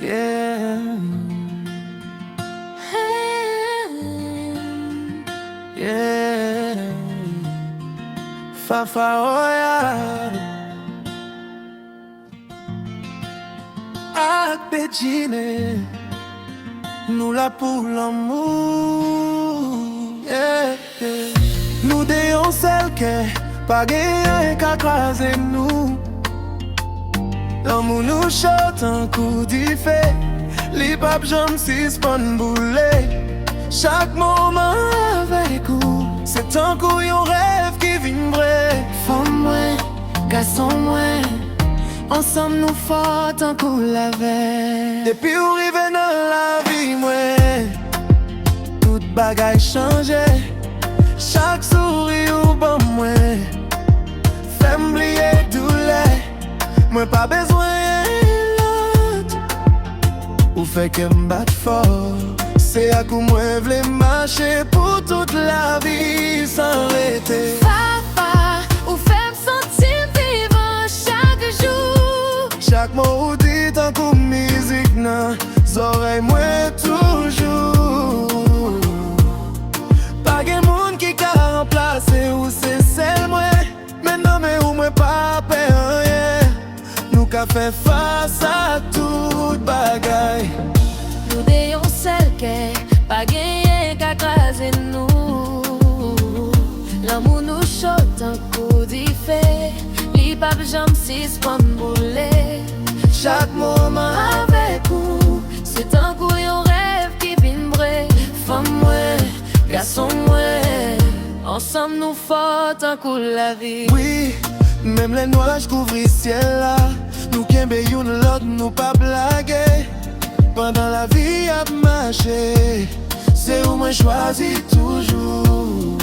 Yeah. Yeah. Fafa oya. Ak Bedjine, nous la pour l'amour. Yeah, yeah. Nous déons celle que pas gagné qu'à craser nous. L'amour nous chante un coup d'effet. Les papes jambes suspendent boulet. Chaque moment avec vous, c'est un coup un rêve qui vibrait. Femme moi, garçon moi, ensemble nous fort un coup la veille. Depuis où rive dans la vie moi, toute bagaille changeait. Chaque sourire ou bon moi, fait m'oublier douleur. Moi pas besoin l'autre, ou fait que m'batte fort. C'est à coup moi v'lais marcher pour toute la vie sans arrêter. Papa, ou fait me sentir vivant chaque jour. Chaque mot ou dit un coup musique nan oreilles moi toujours. Pas gen moun qui ka remplacer ou c'est celle moi. Maintenant mais ou moi pas peur rien. Nous ka fait face à toute bagaille. Nous déons celle qui pas gagné qu'à craser nous. L'amour nous chante un coup d'effet. Les papes jambes suspendent boulet. Chaque moment Avec vous, c'est un coup un rêve qui vibrait. Femme moi, garçon moi, ensemble nous fort un coup la vie. oui, même les nuages couvrent le ciel là. Nous kembe youn l'autre, nous pas blaguer. Pendant la vie à marcher, c'est où moi choisis toujours.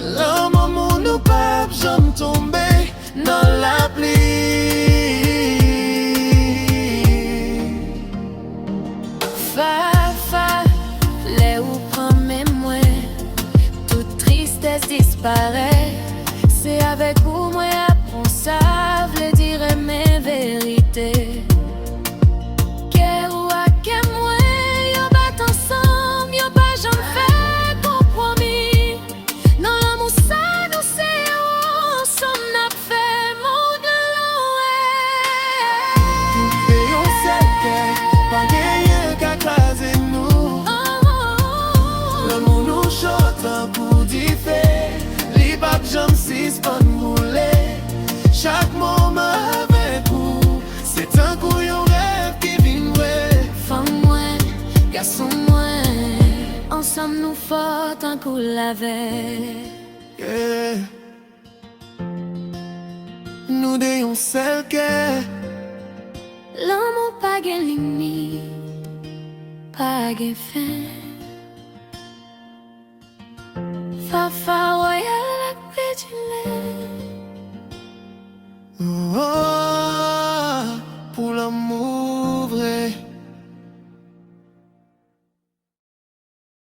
L'amour nous pas jamais tomber dans la pluie. Fafa, les où prend mes moins, toute tristesse disparaît. C'est avec vous moi apprends ça, v'le dire mes vérités. Que ou à que moi, yo bat ensemble, yo pas j'en fais compromis. Non l'amour ça nous c'est ensemble n'a fait mon Et on sait que pas gagné qu'à craser nous. L'amour nous chante un coup d'effet. Les papes jambes suspendent boulet. Chaque moment avec vous, c'est un coup un rêve qui vibrait. Femme moi, garçon moi, ensemble nous fort un coup la veille. Yeah. Nous déons celle que L'amour pas de limite, pas de fin. Fafa royal avec Bedjine.